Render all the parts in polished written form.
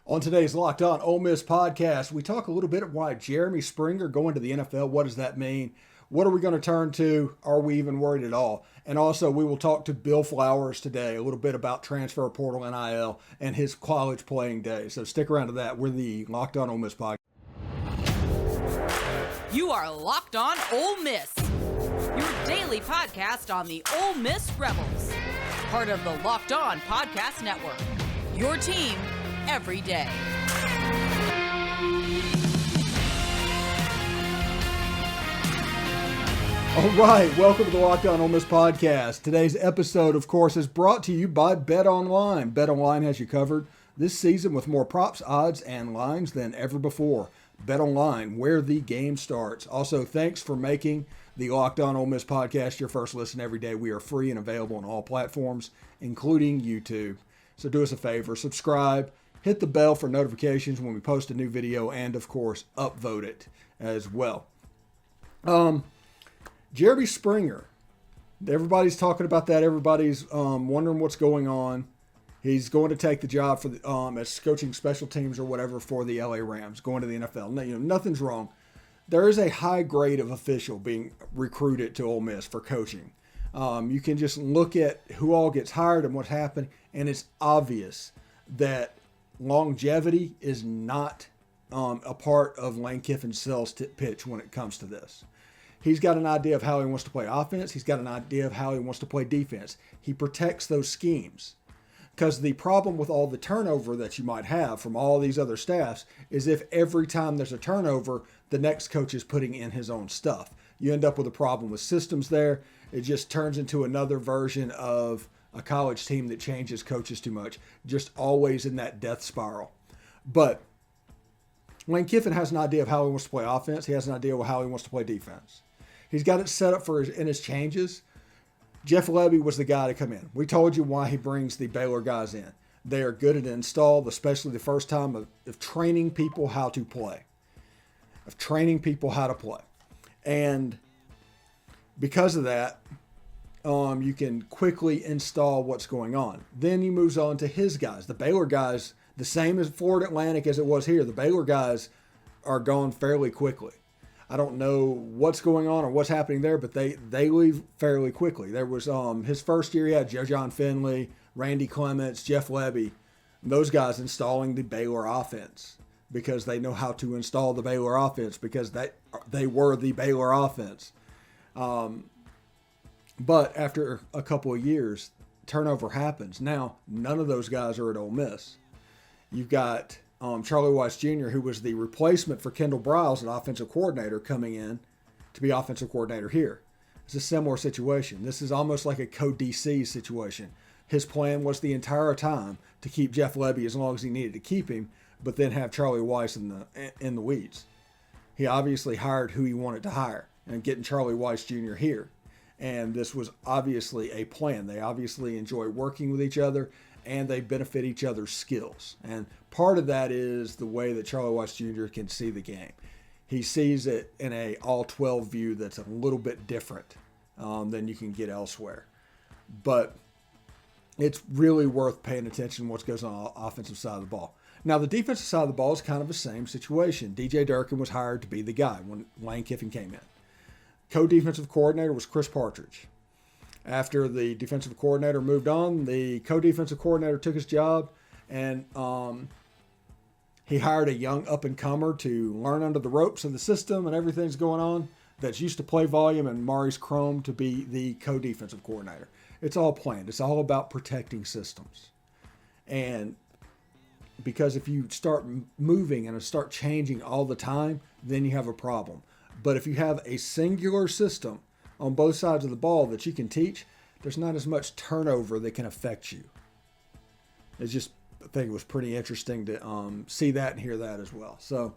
On today's Locked On Ole Miss podcast, we talk a little bit about why Jeremy Springer going to the NFL. What does that mean? What are we going to turn to? Are we even worried at all? And also, we will talk to Bill Flowers today, a little bit about transfer portal NIL and his college playing days. So stick around to that. We're the Locked On Ole Miss podcast. You are Locked On Ole Miss, your daily podcast on the Ole Miss Rebels, part of the Locked On Podcast Network, your team every day. All right, welcome to the Locked On Ole Miss podcast. Today's episode, of course, is brought to you by BetOnline. BetOnline has you covered this season with more props, odds, and lines than ever before. BetOnline, where the game starts. Also, thanks for making the Locked On Ole Miss podcast your first listen every day. We are free and available on all platforms, including YouTube. So do us a favor, subscribe, hit the bell for notifications when we post a new video, and of course, upvote it as well. Jeremy Springer, everybody's talking about that. Everybody's wondering what's going on. He's going to take the job for the, as coaching special teams or whatever for the LA Rams, going to the NFL. No, nothing's wrong. There is a high grade of official being recruited to Ole Miss for coaching. You can just look at who all gets hired and what's happening, and it's obvious that longevity is not a part of Lane Kiffin's sales pitch when it comes to this. He's got an idea of how he wants to play offense. He's got an idea of how he wants to play defense. He protects those schemes. Because the problem with all the turnover that you might have from all these other staffs is if every time there's a turnover, the next coach is putting in his own stuff. You end up with a problem with systems there. It just turns into another version of a college team that changes coaches too much, just always in that death spiral. But Lane Kiffin has an idea of how he wants to play offense. He has an idea of how he wants to play defense. He's got it set up in his changes. Jeff Lebby was the guy to come in. We told you why he brings the Baylor guys in. They are good at install, especially the first time of training people how to play. And because of that, you can quickly install what's going on. Then he moves on to his guys. The Baylor guys, the same as Florida Atlantic as it was here, the Baylor guys are gone fairly quickly. I don't know what's going on or what's happening there, but they leave fairly quickly. There was his first year, he had John Finley, Randy Clements, Jeff Lebby, those guys installing the Baylor offense because they know how to install the Baylor offense because they were the Baylor offense. But after a couple of years, turnover happens. Now, none of those guys are at Ole Miss. You've got Charlie Weiss Jr., who was the replacement for Kendall Briles, an offensive coordinator, coming in to be offensive coordinator here. It's a similar situation. This is almost like a co-DC situation. His plan was the entire time to keep Jeff Lebby as long as he needed to keep him, but then have Charlie Weiss in the weeds. He obviously hired who he wanted to hire, and getting Charlie Weiss Jr. here. And this was obviously a plan. They obviously enjoy working with each other, and they benefit each other's skills. And part of that is the way that Charlie Weiss Jr. can see the game. He sees it in a all-12 view that's a little bit different than you can get elsewhere. But it's really worth paying attention to what goes on the offensive side of the ball. Now, the defensive side of the ball is kind of the same situation. DJ Durkin was hired to be the guy when Lane Kiffin came in. Co-defensive coordinator was Chris Partridge. After the defensive coordinator moved on, the co-defensive coordinator took his job, and he hired a young up-and-comer to learn under the ropes of the system and everything's going on that's used to play volume, and Maurice Chrome to be the co-defensive coordinator. It's all planned. It's all about protecting systems. And because if you start moving and start changing all the time, then you have a problem. But if you have a singular system on both sides of the ball that you can teach, there's not as much turnover that can affect you. I think it was pretty interesting to see that and hear that as well. So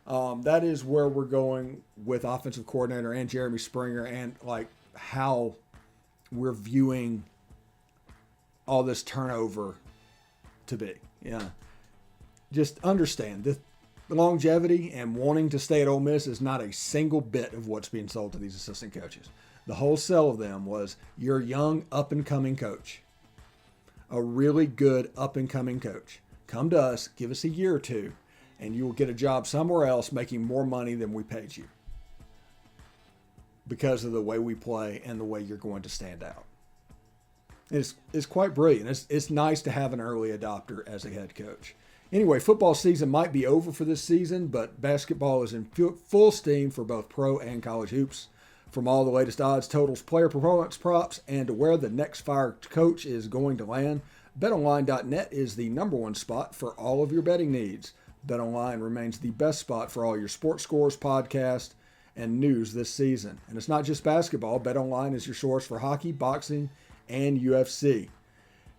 that is where we're going with offensive coordinator and Jeremy Springer, and like how we're viewing all this turnover to be. Yeah. Just understand that the longevity and wanting to stay at Ole Miss is not a single bit of what's being sold to these assistant coaches. The whole sell of them was you're a young, up-and-coming coach. A really good up-and-coming coach. come to us, give us a year or two, and you will get a job somewhere else making more money than we paid you because of the way we play and the way you're going to stand out. It's quite brilliant. It's nice to have an early adopter as a head coach. Anyway, football season might be over for this season, but basketball is in full steam for both pro and college hoops. From all the latest odds, totals, player performance props, and to where the next fire coach is going to land, BetOnline.net is the number one spot for all of your betting needs. BetOnline remains the best spot for all your sports scores, podcasts, and news this season. And it's not just basketball. BetOnline is your source for hockey, boxing, and UFC.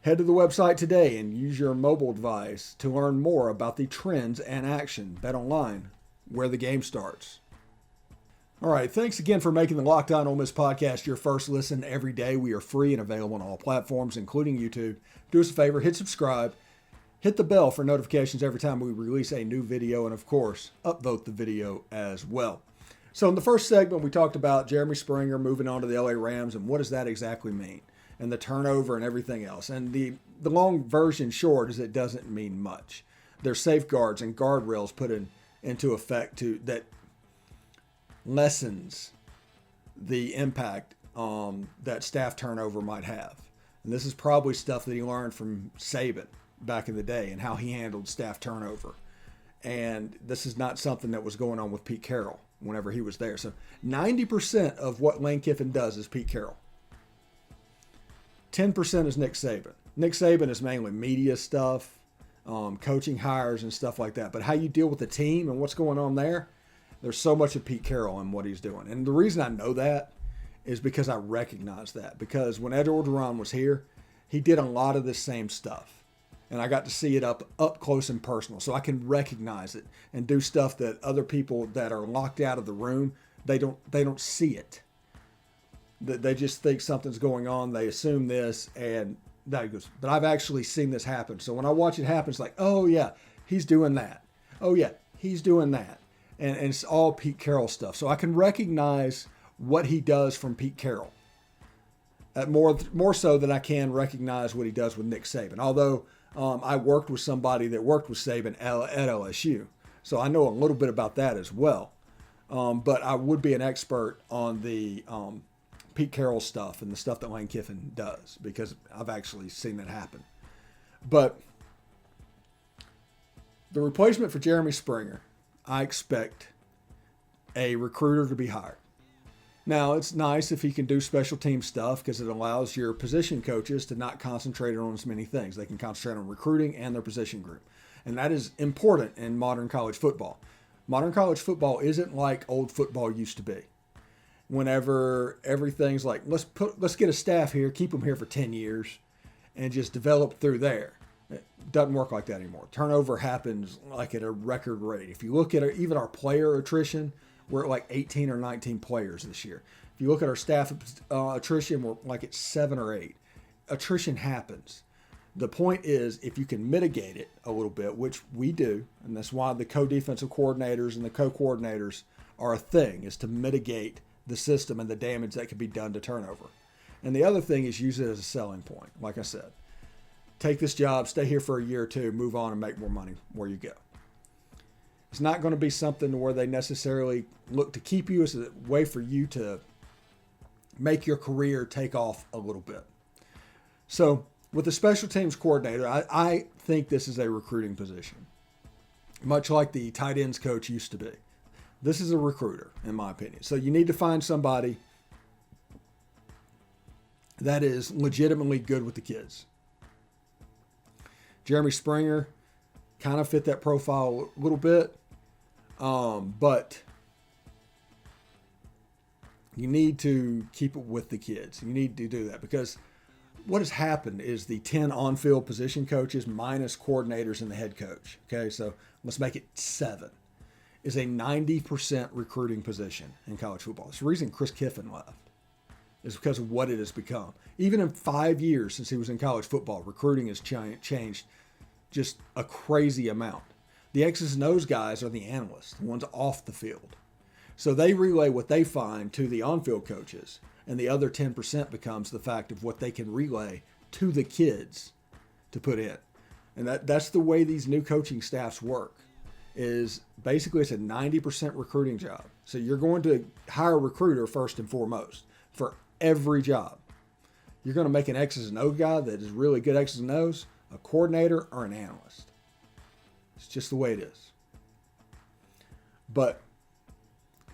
Head to the website today and use your mobile device to learn more about the trends and action. BetOnline, where the game starts. All right, thanks again for making the Locked On Ole Miss podcast your first listen every day. We are free and available on all platforms, including YouTube. Do us a favor, hit subscribe, hit the bell for notifications every time we release a new video, and of course, upvote the video as well. So in the first segment, we talked about Jeremy Springer moving on to the LA Rams and what does that exactly mean, and the turnover and everything else. And the long version short is it doesn't mean much. There's safeguards and guardrails put into effect that lessens the impact that staff turnover might have. And this is probably stuff that he learned from Saban back in the day and how he handled staff turnover. And this is not something that was going on with Pete Carroll whenever he was there. So 90% of what Lane Kiffin does is Pete Carroll. 10% is Nick Saban. Nick Saban is mainly media stuff, coaching hires and stuff like that. But how you deal with the team and what's going on there, there's so much of Pete Carroll and what he's doing. And the reason I know that is because I recognize that. Because when Ed Orgeron was here, he did a lot of this same stuff. And I got to see it up close and personal. So I can recognize it and do stuff that other people that are locked out of the room, they don't see it. They just think something's going on. They assume this and that goes. But I've actually seen this happen. So when I watch it happen, it's like, oh yeah, he's doing that. Oh yeah, he's doing that. And it's all Pete Carroll stuff. So I can recognize what he does from Pete Carroll. More so than I can recognize what he does with Nick Saban. Although I worked with somebody that worked with Saban at LSU. So I know a little bit about that as well. But I would be an expert on the Pete Carroll stuff and the stuff that Lane Kiffin does because I've actually seen that happen. But the replacement for Jeremy Springer, I expect a recruiter to be hired. Now, it's nice if he can do special team stuff because it allows your position coaches to not concentrate on as many things. They can concentrate on recruiting and their position group. And that is important in modern college football. Modern college football isn't like old football used to be. Whenever everything's like, let's get a staff here, keep them here for 10 years, and just develop through there. It doesn't work like that anymore. Turnover happens like at a record rate. If you look at even our player attrition, we're at like 18 or 19 players this year. If you look at our staff attrition, we're like at 7 or 8. Attrition happens. The point is, if you can mitigate it a little bit, which we do, and that's why the co-defensive coordinators and the co-coordinators are a thing, is to mitigate the system and the damage that could be done to turnover. And the other thing is use it as a selling point. Like I said, take this job, stay here for a year or two, move on and make more money where you go. It's not going to be something where they necessarily look to keep you. It's a way for you to make your career take off a little bit. So with the special teams coordinator, I think this is a recruiting position, much like the tight ends coach used to be. This is a recruiter, in my opinion. So you need to find somebody that is legitimately good with the kids. Jeremy Springer kind of fit that profile a little bit, but you need to keep it with the kids. You need to do that because what has happened is the 10 on-field position coaches minus coordinators and the head coach. Okay, so let's make it 7. Is a 90% recruiting position in college football. It's the reason Chris Kiffin left. Is because of what it has become. Even in 5 years since he was in college football, recruiting has changed just a crazy amount. The X's and O's guys are the analysts, the ones off the field. So they relay what they find to the on-field coaches, and the other 10% becomes the fact of what they can relay to the kids to put in. And that's the way these new coaching staffs work. Is basically it's a 90% recruiting job. So you're going to hire a recruiter first and foremost for every job. You're going to make an X's and O guy that is really good X's and O's, a coordinator, or an analyst. It's just the way it is. But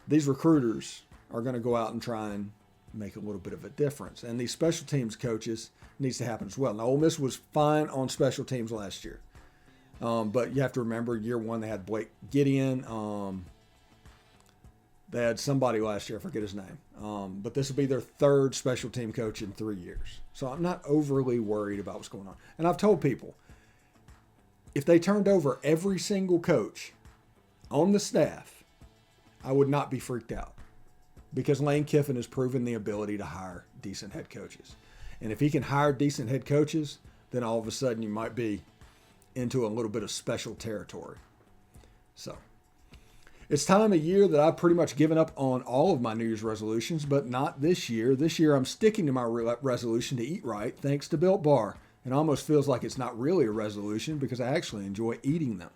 these recruiters are going to go out and try and make a little bit of a difference. And these special teams coaches needs to happen as well. Now, Ole Miss was fine on special teams last year. But you have to remember, year one, they had Blake Gideon. They had somebody last year, I forget his name. But this will be their third special team coach in 3 years. So I'm not overly worried about what's going on. And I've told people, if they turned over every single coach on the staff, I would not be freaked out. Because Lane Kiffin has proven the ability to hire decent head coaches. And if he can hire decent head coaches, then all of a sudden you might be into a little bit of special territory. So it's time of year that I've pretty much given up on all of my New Year's resolutions, but not this year. This year I'm sticking to my resolution to eat right, thanks to Built Bar. It almost feels like it's not really a resolution because I actually enjoy eating them.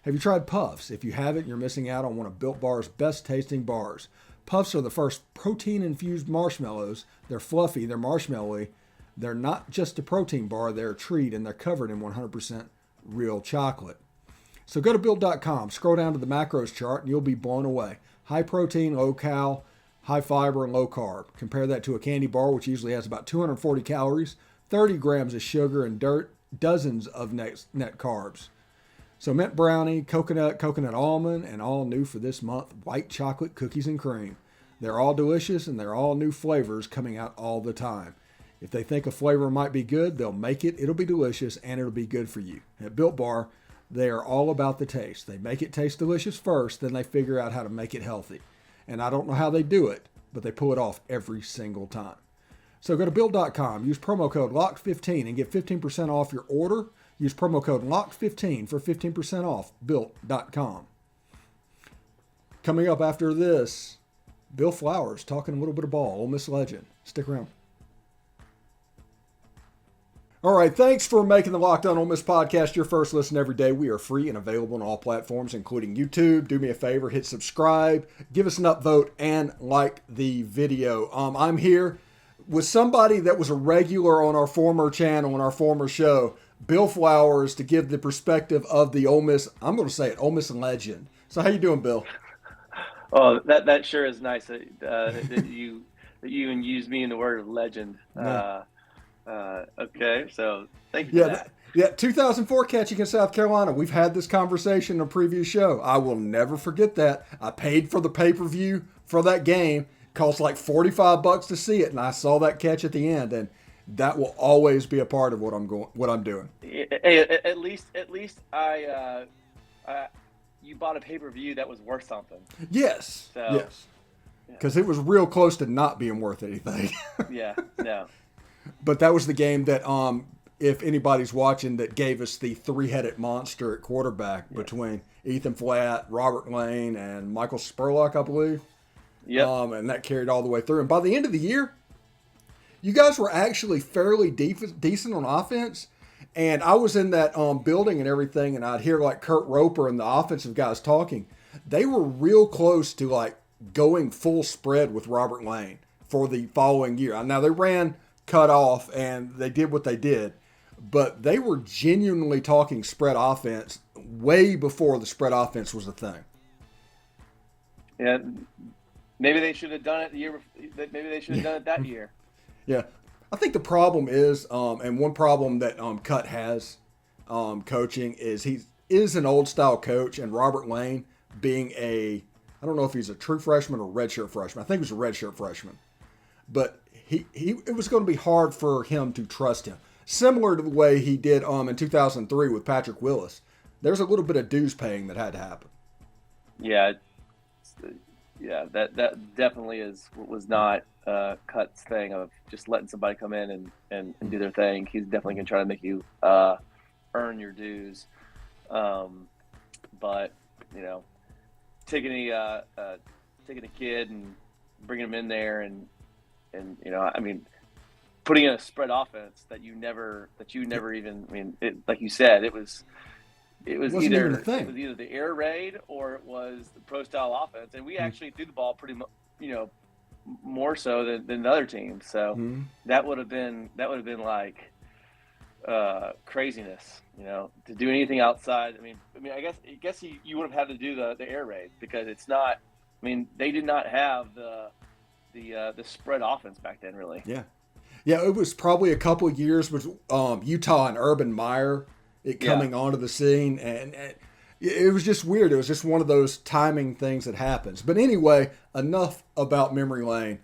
Have you tried Puffs? If you haven't, you're missing out on one of Built Bar's best tasting bars. Puffs are the first protein-infused marshmallows. They're fluffy, they're marshmallowy. They're not just a protein bar, they're a treat, and they're covered in 100% real chocolate. So go to Built.com, scroll down to the macros chart, and you'll be blown away. High protein, low cal, high fiber, and low carb. Compare that to a candy bar, which usually has about 240 calories, 30 grams of sugar, and dozens of net carbs. So mint brownie, coconut almond, and all new for this month, white chocolate cookies and cream. They're all delicious, and they're all new flavors coming out all the time. If they think a flavor might be good, they'll make it. It'll be delicious, and it'll be good for you. At Built Bar, they are all about the taste. They make it taste delicious first, then they figure out how to make it healthy. And I don't know how they do it, but they pull it off every single time. So go to Built.com, use promo code LOCKED15 and get 15% off your order. Use promo code LOCKED15 for 15% off. Built.com. Coming up after this, Bill Flowers talking a little bit of ball, Ole Miss legend. Stick around. All right, thanks for making the Locked On Ole Miss podcast your first listen every day. We are free and available on all platforms, including YouTube. Do me a favor, hit subscribe, give us an upvote, and like the video. I'm here with somebody that was a regular on our former channel, on our former show, Bill Flowers, to give the perspective of the Ole Miss, I'm going to say it, Ole Miss legend. So how you doing, Bill? Oh, that sure is nice that you use me in the word legend. Yeah. Okay, so thank you for that. Yeah, 2004 catch against South Carolina. We've had this conversation in a previous show. I will never forget that. I paid for the pay-per-view for that game. It cost like $45 to see it, and I saw that catch at the end, and that will always be a part of what I'm doing. Hey, at least you bought a pay-per-view that was worth something. Yes. So, yes. Because it was real close to not being worth anything. Yeah. No. But that was the game that, if anybody's watching, that gave us the three-headed monster at quarterback between Ethan Flatt, Robert Lane, and Michael Spurlock, I believe. Yep. And that carried all the way through. And by the end of the year, you guys were actually fairly decent on offense. And I was in that building and everything, and I'd hear like Kurt Roper and the offensive guys talking. They were real close to like going full spread with Robert Lane for the following year. Now they ran cut off and they did what they did, but they were genuinely talking spread offense way before the spread offense was a thing. Yeah, maybe they should have done it the year. Maybe they should have done it that year. Yeah, I think the problem is, and one problem that Cut has coaching is he is an old style coach, and Robert Lane being I don't know if he's a true freshman or redshirt freshman. I think he was a redshirt freshman, but it was going to be hard for him to trust him. Similar to the way he did in 2003 with Patrick Willis. There's a little bit of dues paying that had to happen. Yeah, that definitely was not Cut's thing of just letting somebody come in and do their thing. He's definitely going to try to make you earn your dues. But taking a kid and bringing him in there and I mean, putting in a spread offense that you never even. I mean, like you said, it was either the air raid or it was the pro style offense, and we actually threw the ball pretty much, more so than the other teams. So that would have been like craziness, to do anything outside. I mean, I guess you would have had to do the air raid, because it's not. I mean, they did not have the spread offense back then, really. Yeah. It was probably a couple of years with Utah and Urban Meyer coming onto the scene, and it was just weird. It was just one of those timing things that happens. But anyway, enough about memory lane.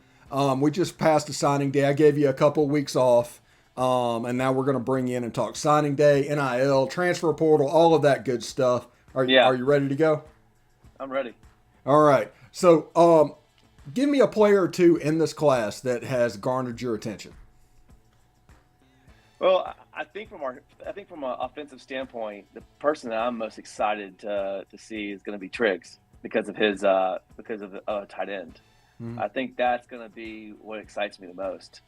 We just passed the signing day. I gave you a couple of weeks off, and now we're going to bring you in and talk signing day, NIL, transfer portal, all of that good stuff. Are you ready to go? I'm ready. All right. So give me a player or two in this class that has garnered your attention. Well, I think from an offensive standpoint, the person that I'm most excited to see is going to be Triggs because of his tight end. I think that's going to be what excites me the most.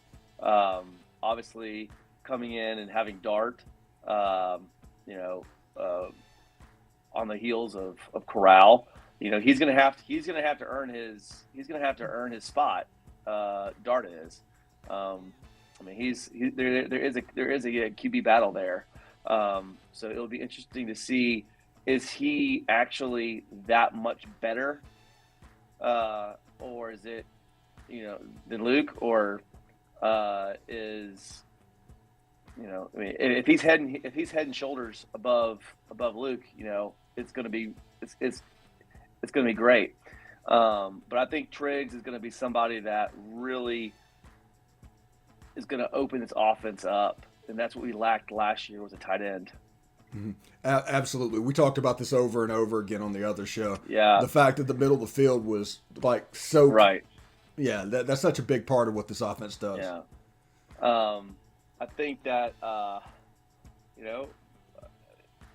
Obviously, coming in and having Dart, on the heels of Corral, he's going to have to earn his spot. Dart is. I mean, there is a QB battle there, so it'll be interesting to see, is he actually that much better, or is it, than Luke, or is, I mean, if he's head and shoulders above Luke, it's gonna be great. But I think Triggs is gonna be somebody that really is going to open this offense up, and that's what we lacked last year, was a tight end. Mm-hmm. Absolutely. We talked about this over and over again on the other show. Yeah. The fact that the middle of the field was like so right. Yeah, that's such a big part of what this offense does. Yeah. I think that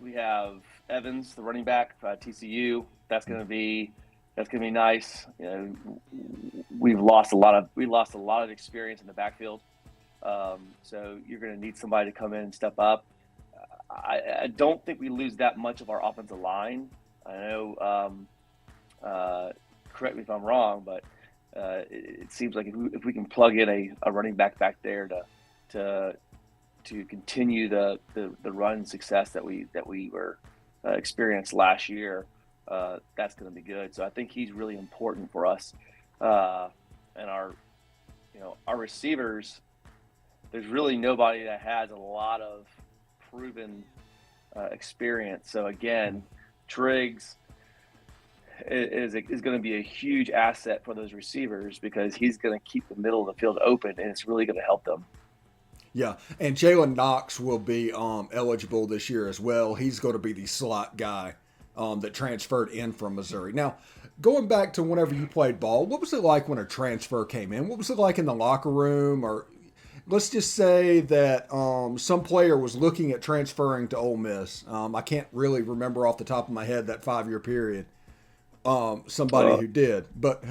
we have Evans, the running back, TCU. That's going to be nice. We lost a lot of experience in the backfield. So you're going to need somebody to come in and step up. I don't think we lose that much of our offensive line. I know, correct me if I'm wrong, but it seems like if we can plug in a running back there to continue the run success that we were experienced last year, that's going to be good. So I think he's really important for us, and our receivers. There's really nobody that has a lot of proven experience. So again, Triggs is going to be a huge asset for those receivers, because he's going to keep the middle of the field open, and it's really going to help them. Yeah, and Jalen Knox will be eligible this year as well. He's going to be the slot guy that transferred in from Missouri. Now, going back to whenever you played ball, what was it like when a transfer came in? What was it like in the locker room? Or let's just say that some player was looking at transferring to Ole Miss. I can't really remember off the top of my head that 5-year period. Somebody who did. But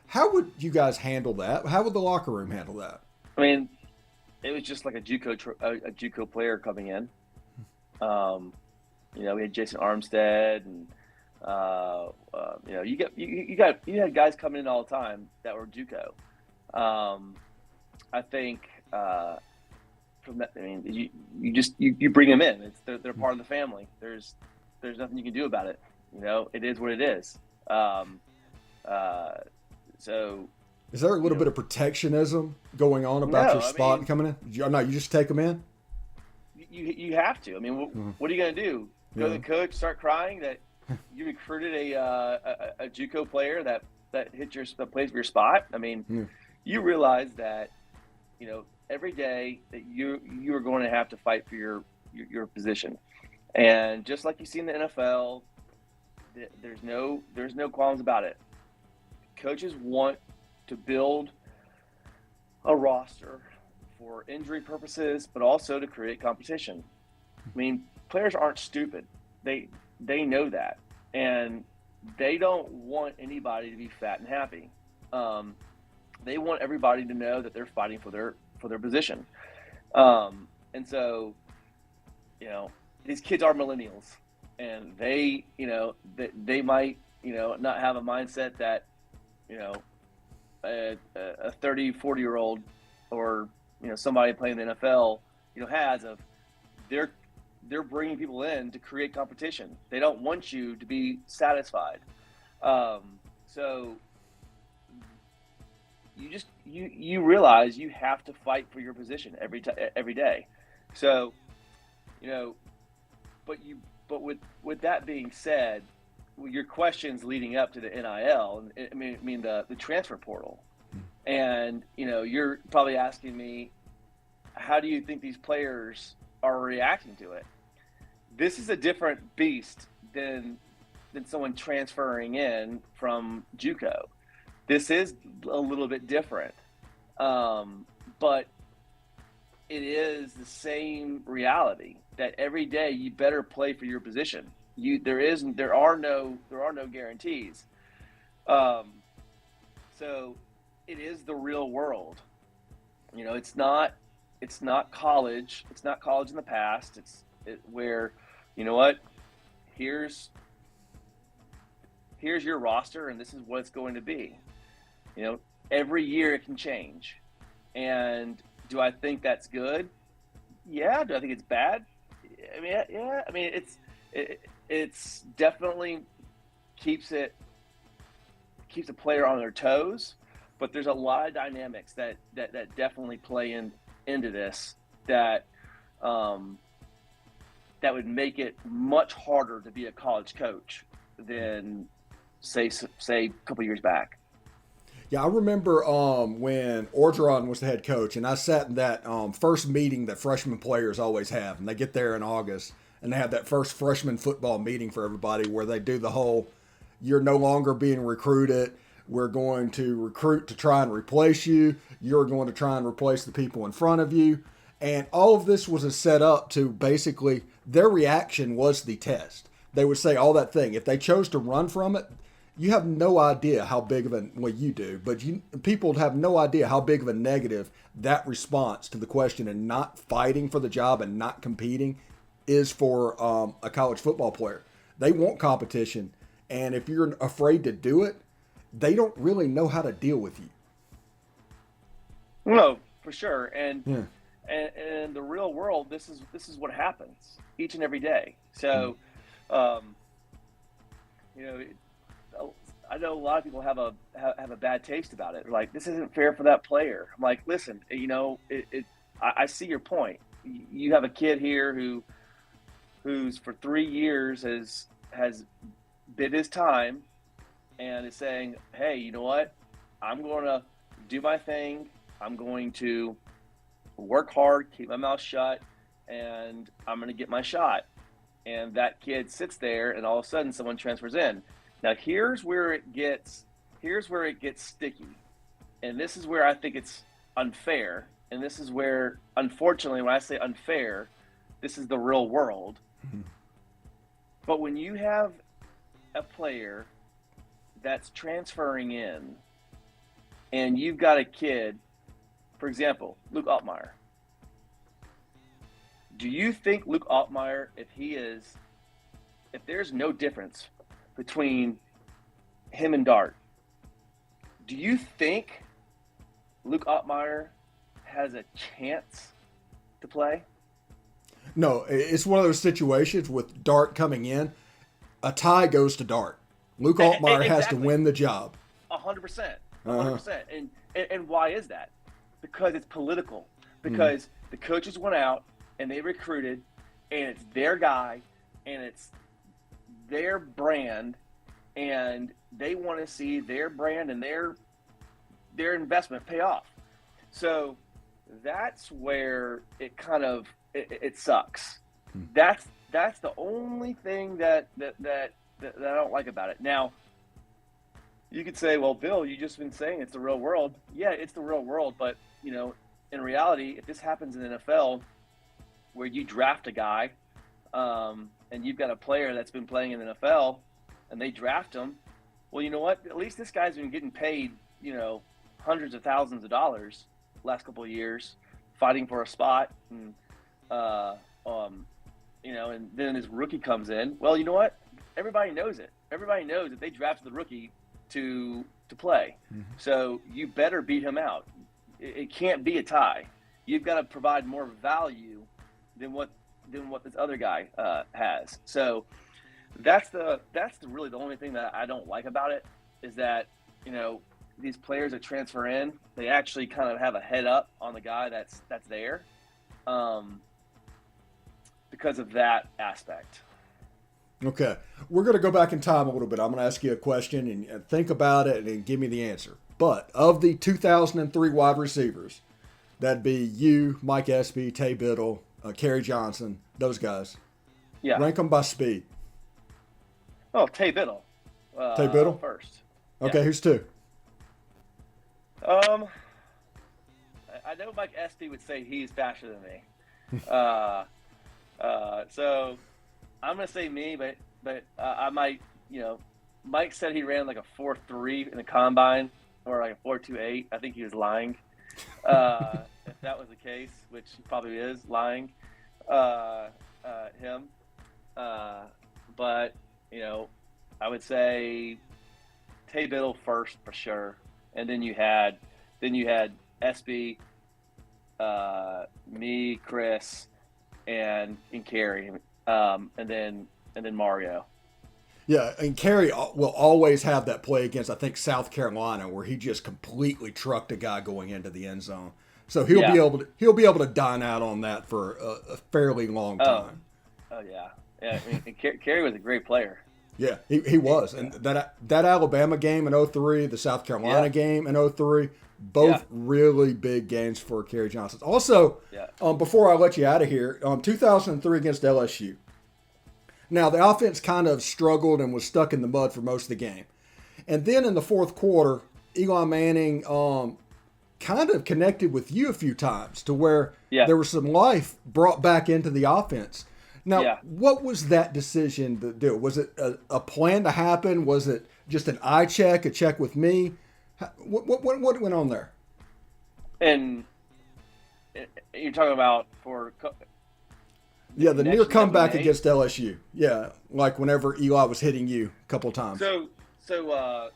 how would you guys handle that? How would the locker room handle that? I mean, it was just like a JUCO player coming in. We had Jason Armstead, and you had guys coming in all the time that were JUCO. I think from that, I mean, you bring them in. They're part of the family. There's nothing you can do about it. It is what it is. So. Is there a little bit of protectionism going on about your spot coming in? No, you just take them in? You have to. I mean, what are you going to do? Go to the coach, start crying that you recruited a JUCO player that plays for your spot? I mean, you realize that, every day that you are going to have to fight for your position. And just like you see in the NFL, there's no qualms about it. Coaches want to build a roster for injury purposes, but also to create competition. I mean, players aren't stupid. They know that, and they don't want anybody to be fat and happy. They want everybody to know that they're fighting for for their position. And so, these kids are millennials, and they might, not have a mindset that, a 30, 40-year-old or, somebody playing the NFL, has of they're bringing people in to create competition. They don't want you to be satisfied. So you realize you have to fight for your position every day. So, but with that being said, your questions leading up to the NIL, the transfer portal, and you're probably asking me, how do you think these players are reacting to it? This is a different beast than someone transferring in from JUCO. This is a little bit different, but it is the same reality that every day you better play for your position. There are no guarantees. So it is the real world. It's not college. It's not college in the past. It's where, here's your roster and this is what it's going to be. Every year it can change. And do I think that's good? Yeah. Do I think it's bad? Yeah. It's definitely keeps a player on their toes, but there's a lot of dynamics that definitely play into this that would make it much harder to be a college coach than say a couple years back. Yeah, I remember when Orgeron was the head coach, and I sat in that first meeting that freshman players always have, and they get there in August, and they have that first freshman football meeting for everybody where they do the whole, you're no longer being recruited, we're going to recruit to try and replace you, you're going to try and replace the people in front of you, and all of this was a set up to basically, their reaction was the test. They would say all that thing. If they chose to run from it, you have no idea how big of you do, but people have no idea how big of a negative that response to the question and not fighting for the job and not competing is for a college football player. They want competition, and if you're afraid to do it, they don't really know how to deal with you. No, for sure. And in the real world, this is what happens each and every day. So, I know a lot of people have a bad taste about it. They're like, this isn't fair for that player. I'm like, listen, I see your point. You have a kid here who's for 3 years has bid his time and is saying, hey, you know what? I'm going to do my thing. I'm going to work hard, keep my mouth shut, and I'm going to get my shot. And that kid sits there, and all of a sudden someone transfers in. Now here's where it gets sticky. And this is where I think it's unfair. And this is where, unfortunately, when I say unfair, this is the real world. Mm-hmm. But when you have a player that's transferring in and you've got a kid, for example, Luke Altmaier. Do you think Luke Altmaier, if there's no difference between him and Dart, do you think Luke Altmaier has a chance to play? No, it's one of those situations with Dart coming in, a tie goes to Dart. Luke Altmaier has to win the job. 100%. 100%. And why is that? Because it's political. Because the coaches went out and they recruited, and it's their guy, and it's their brand, and they want to see their brand and their investment pay off. So that's where it kind of it sucks. That's the only thing that I don't like about it. Now, you could say, well, Bill, you just been saying it's the real world. Yeah, it's the real world, but in reality, if this happens in the NFL, where you draft a guy, and you've got a player that's been playing in the NFL, and they draft him, well, you know what? At least this guy's been getting paid, hundreds of thousands of dollars last couple of years. fighting for a spot, and and then his rookie comes in. Well, you know what? Everybody knows it. Everybody knows that they drafted the rookie to play. Mm-hmm. So you better beat him out. It can't be a tie. You've got to provide more value than what this other guy has. So that's really the only thing that I don't like about it, is that these players that transfer in, they actually kind of have a head up on the guy that's there, because of that aspect. Okay, we're going to go back in time a little bit. I'm going to ask you a question and think about it and give me the answer. But of the 2003 wide receivers, that'd be you, Mike Espy, Tay Biddle, Kerry Johnson, those guys. Yeah. Rank them by speed. Oh, Tay Biddle. Tay Biddle? First. Okay, yeah. Who's two? I know Mike Espy would say he's faster than me. So I'm going to say me, but I might, Mike said he ran like a 4.3 in the combine, or like a 4.28. I think he was lying. If that was the case, which he probably is lying, him. But, I would say Tay Biddle first for sure. And then you had SB, me, Chris, and Kerry, and then Mario. Yeah, and Kerry will always have that play against, I think, South Carolina, where he just completely trucked a guy going into the end zone. So he'll be able to dine out on that for a fairly long time. Oh yeah. I mean, Kerry was a great player. Yeah, he was. And that Alabama game in 2003, the South Carolina game in 2003, both really big games for Kerry Johnson. Also, before I let you out of here, 2003 against LSU. Now, the offense kind of struggled and was stuck in the mud for most of the game. And then in the fourth quarter, Eli Manning kind of connected with you a few times to where there was some life brought back into the offense. Now, what was that decision to do? Was it a plan to happen? Was it just an eye check, a check with me? What went on there? And you're talking about for the near comeback against LSU. Yeah, like whenever Eli was hitting you a couple of times. So I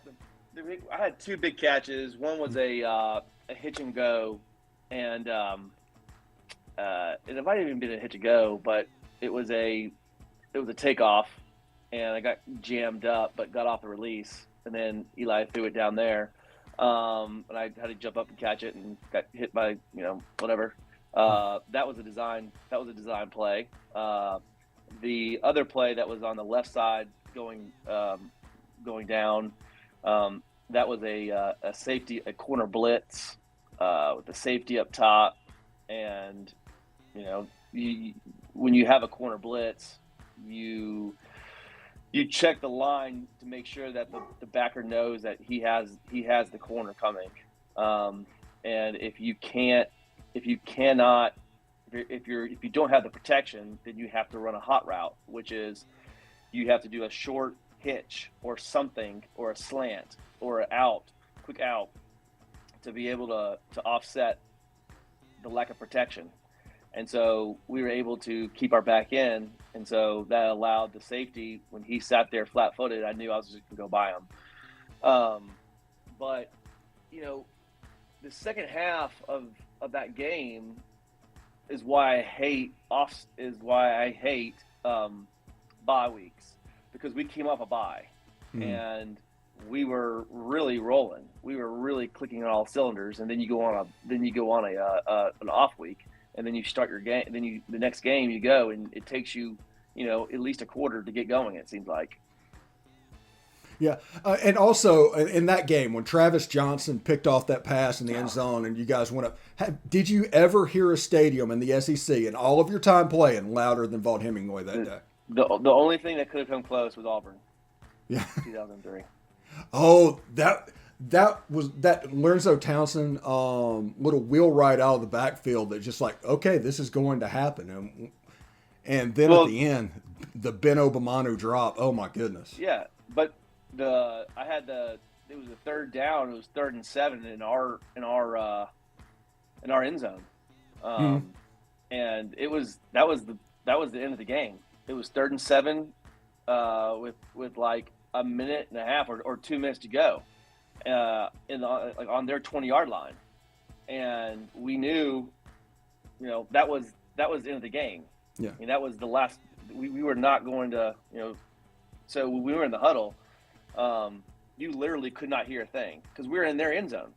had two big catches. One was a hitch and go, and it might have even been a hitch and go, but it was a takeoff, and I got jammed up, but got off the release, and then Eli threw it down there, and I had to jump up and catch it, and got hit by whatever. That was a design play. The other play that was on the left side going down, that was a safety, a corner blitz with the safety up top, and when you have a corner blitz, you check the line to make sure that the backer knows that he has the corner coming, and if you don't have the protection, then you have to run a hot route, which is you have to do a short hitch or something, or a slant or an quick out, to be able to offset the lack of protection. And so we were able to keep our back in, and so that allowed the safety, when he sat there flat-footed, I knew I was just going to go by him. But the second half of that game is why I hate bye weeks, because we came off a bye, and we were really rolling. We were really clicking on all cylinders, and then you go on an off week, and then you start your game. Then the next game you go, and it takes you at least a quarter to get going. It seems like. Yeah, and also in that game when Travis Johnson picked off that pass in the end zone and you guys went up, did you ever hear a stadium in the SEC in all of your time playing louder than Vaught Hemingway that day? The only thing that could have come close was Auburn. Yeah, 2003. Oh, that was that Lorenzo Townsend little wheel right out of the backfield that just like, okay, this is going to happen, and then at the end the Ben Obamanu drop. Oh my goodness. Yeah, but. It was a third down. It was 3rd and 7 in our end zone. And that was the end of the game. It was 3rd and 7 with like a minute and a half or 2 minutes to go on their 20-yard line, and we knew, that was the end of the game. Yeah, I mean, that was the last. We were not going to, So when we were in the huddle, you literally could not hear a thing because we were in their end zone,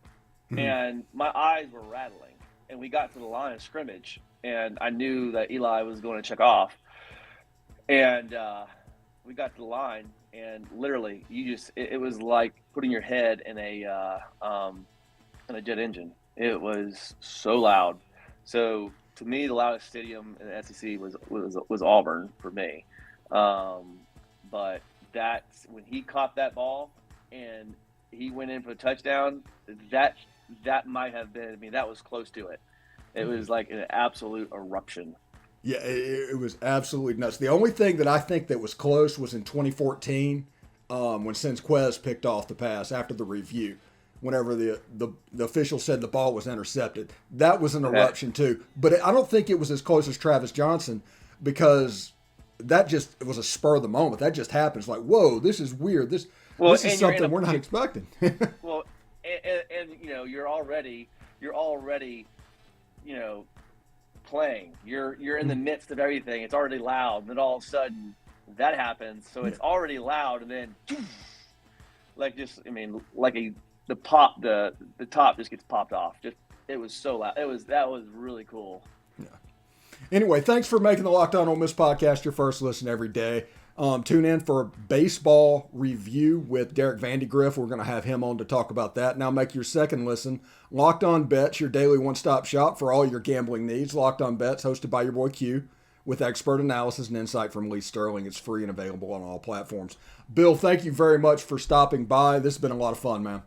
and my eyes were rattling. And we got to the line of scrimmage, and I knew that Eli was going to check off. And we got to the line, and literally, it was like putting your head in a jet engine. It was so loud. So to me, the loudest stadium in the SEC was Auburn for me. But that's when he caught that ball and he went in for a touchdown. That might have been. I mean, that was close to it. It was like an absolute eruption. Yeah, it was absolutely nuts. The only thing that I think that was close was in 2014 when Sinquez picked off the pass after the review. Whenever the official said the ball was intercepted, that was an eruption too. But I don't think it was as close as Travis Johnson because it was a spur of the moment. That just happens. Like, whoa, this is weird. This is something we're not expecting. Well, and you're already playing. You're in the midst of everything. It's already loud, and then all of a sudden that happens. So it's already loud, and then the top just gets popped off. It was so loud. That was really cool. Yeah. Anyway, thanks for making the Locked On Ole Miss podcast your first listen every day. Tune in for a baseball review with Derek Vandegrift. We're going to have him on to talk about that. Now make your second listen Locked On Bets, your daily one-stop shop for all your gambling needs. Locked On Bets, hosted by your boy Q, with expert analysis and insight from Lee Sterling. It's free and available on all platforms. Bill, thank you very much for stopping by. This has been a lot of fun, man.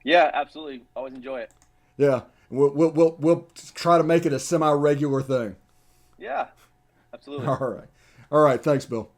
Yeah, absolutely. Always enjoy it. Yeah, we'll try to make it a semi-regular thing. Yeah, absolutely. All right. Thanks, Bill.